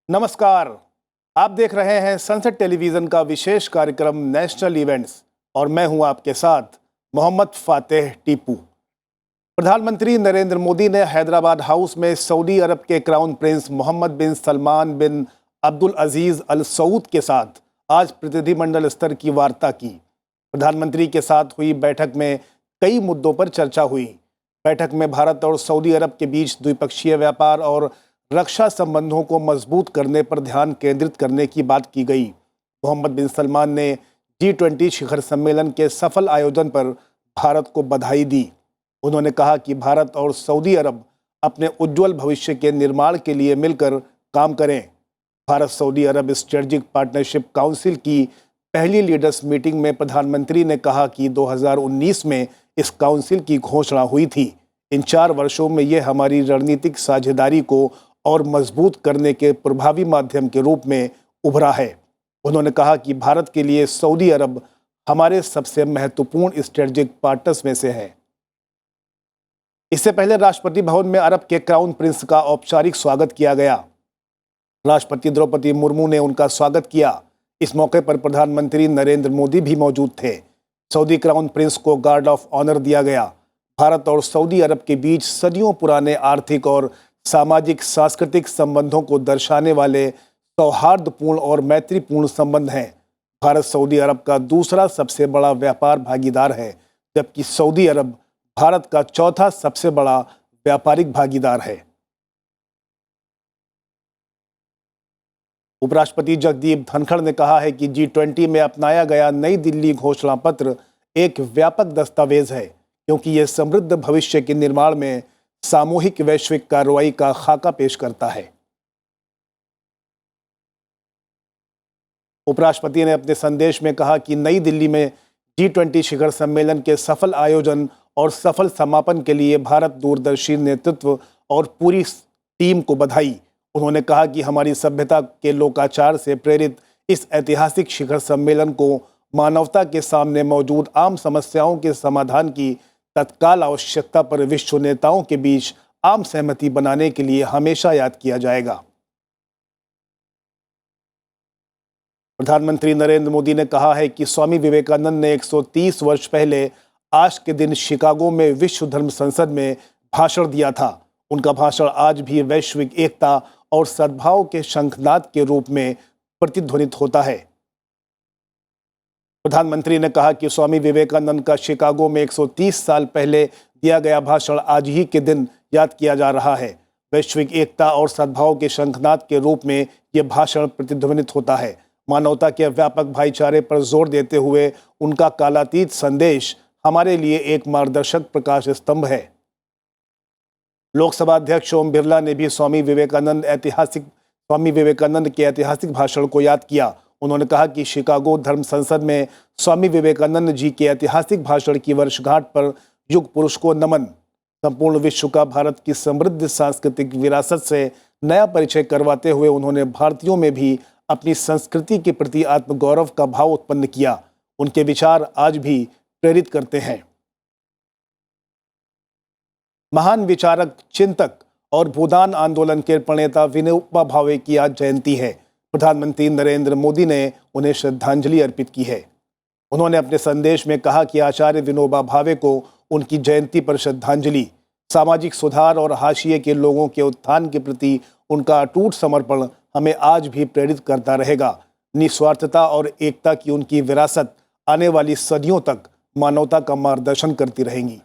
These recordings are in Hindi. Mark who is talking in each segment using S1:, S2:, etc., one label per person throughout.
S1: नमस्कार, आप देख रहे हैं सनसेट टेलीविजन का विशेष कार्यक्रम नेशनल इवेंट्स और मैं हूं आपके साथ मोहम्मद फातेह टीपू। प्रधानमंत्री नरेंद्र मोदी ने हैदराबाद हाउस में सऊदी अरब के क्राउन प्रिंस मोहम्मद बिन सलमान बिन अब्दुल अजीज अल सऊद के साथ आज प्रतिनिधिमंडल स्तर की वार्ता की। प्रधानमंत्री के साथ हुई बैठक में कई मुद्दों पर चर्चा हुई। बैठक में भारत और सऊदी अरब के बीच द्विपक्षीय व्यापार और रक्षा संबंधों को मजबूत करने पर ध्यान केंद्रित करने की बात की गई। मोहम्मद बिन सलमान ने G20 शिखर सम्मेलन के सफल आयोजन पर भारत को बधाई दी। उन्होंने कहा कि भारत और सऊदी अरब अपने उज्जवल भविष्य के निर्माण के लिए मिलकर काम करें। भारत सऊदी अरब स्ट्रेटेजिक पार्टनरशिप काउंसिल की पहली लीडर्स मीटिंग में प्रधानमंत्री ने कहा कि 2019 में इस काउंसिल की घोषणा हुई थी। इन 4 वर्षों में यह हमारी रणनीतिक साझेदारी को और मजबूत करने के प्रभावी माध्यम के रूप में उभरा है। उन्होंने कहा कि भारत के लिए सऊदी अरब हमारे सबसे महत्वपूर्ण स्ट्रेटेजिक पार्टनर्स में से है। इससे पहले राष्ट्रपति भवन में अरब के क्राउन प्रिंस का औपचारिक स्वागत किया गया। राष्ट्रपति द्रौपदी मुर्मू ने उनका स्वागत किया। इस मौके पर प्रधानमंत्री नरेंद्र मोदी भी मौजूद थे। सऊदी क्राउन प्रिंस को गार्ड ऑफ ऑनर दिया गया। भारत और सऊदी अरब के बीच सदियों पुराने आर्थिक और सामाजिक सांस्कृतिक संबंधों को दर्शाने वाले सौहार्दपूर्ण और मैत्रीपूर्ण संबंध हैं। भारत सऊदी अरब का दूसरा सबसे बड़ा व्यापार भागीदार है, जबकि सऊदी अरब भारत का चौथा सबसे बड़ा व्यापारिक भागीदार है। उपराष्ट्रपति जगदीप धनखड़ ने कहा है कि G20 में अपनाया गया नई दिल्ली घोषणा पत्र एक व्यापक दस्तावेज है, क्योंकि यह समृद्ध भविष्य के निर्माण में सामूहिक वैश्विक कार्रवाई का खाका पेश करता है। उपराष्ट्रपति ने अपने संदेश में कहा कि नई दिल्ली में G20 शिखर सम्मेलन के सफल आयोजन और सफल समापन के लिए भारत दूरदर्शी नेतृत्व और पूरी टीम को बधाई। उन्होंने कहा कि हमारी सभ्यता के लोकाचार से प्रेरित इस ऐतिहासिक शिखर सम्मेलन को मानवता के सामने मौजूद आम समस्याओं के समाधान की तत्काल आवश्यकता पर विश्व नेताओं के बीच आम सहमति बनाने के लिए हमेशा याद किया जाएगा। प्रधानमंत्री नरेंद्र मोदी ने कहा है कि स्वामी विवेकानंद ने 130 वर्ष पहले आज के दिन शिकागो में विश्व धर्म संसद में भाषण दिया था। उनका भाषण आज भी वैश्विक एकता और सद्भाव के शंखनाद के रूप में प्रतिध्वनित होता है। प्रधानमंत्री ने कहा कि स्वामी विवेकानंद का शिकागो में 130 साल पहले दिया गया भाषण आज ही के दिन याद किया जा रहा है। वैश्विक एकता और सद्भाव के शंखनाद के रूप में यह भाषण प्रतिध्वनित होता है। मानवता के व्यापक भाईचारे पर जोर देते हुए उनका कालातीत संदेश हमारे लिए एक मार्गदर्शक प्रकाश स्तंभ है। लोकसभा अध्यक्ष ओम बिरला ने भी स्वामी विवेकानंद के ऐतिहासिक भाषण को याद किया। उन्होंने कहा कि शिकागो धर्म संसद में स्वामी विवेकानंद जी के ऐतिहासिक भाषण की वर्षगांठ पर युग पुरुष को नमन। संपूर्ण विश्व का भारत की समृद्ध सांस्कृतिक विरासत से नया परिचय करवाते हुए उन्होंने भारतीयों में भी अपनी संस्कृति के प्रति आत्मगौरव का भाव उत्पन्न किया। उनके विचार आज भी प्रेरित करते हैं। महान विचारक, चिंतक और भूदान आंदोलन के प्रणेता विनोबा भावे की आज जयंती है। प्रधानमंत्री नरेंद्र मोदी ने उन्हें श्रद्धांजलि अर्पित की है। उन्होंने अपने संदेश में कहा कि आचार्य विनोबा भावे को उनकी जयंती पर श्रद्धांजलि। सामाजिक सुधार और हाशिए के लोगों के उत्थान के प्रति उनका अटूट समर्पण हमें आज भी प्रेरित करता रहेगा। निस्वार्थता और एकता की उनकी विरासत आने वाली सदियों तक मानवता का मार्गदर्शन करती रहेंगी।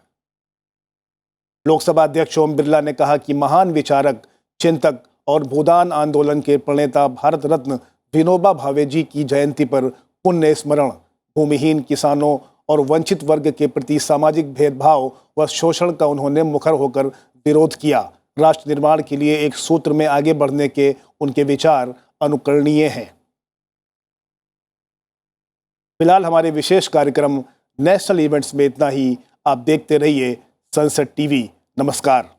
S1: लोकसभा अध्यक्ष ओम बिरला ने कहा कि महान विचारक, चिंतक और भूदान आंदोलन के प्रणेता भारत रत्न विनोबा भावे जी की जयंती पर पुण्य स्मरण, भूमिहीन किसानों और वंचित वर्ग के प्रति सामाजिक भेदभाव व शोषण का उन्होंने मुखर होकर विरोध किया। राष्ट्र निर्माण के लिए एक सूत्र में आगे बढ़ने के उनके विचार अनुकरणीय हैं। फिलहाल हमारे विशेष कार्यक्रम नेशनल इवेंट्स में इतना ही। आप देखते रहिए सनसेट टीवी। नमस्कार।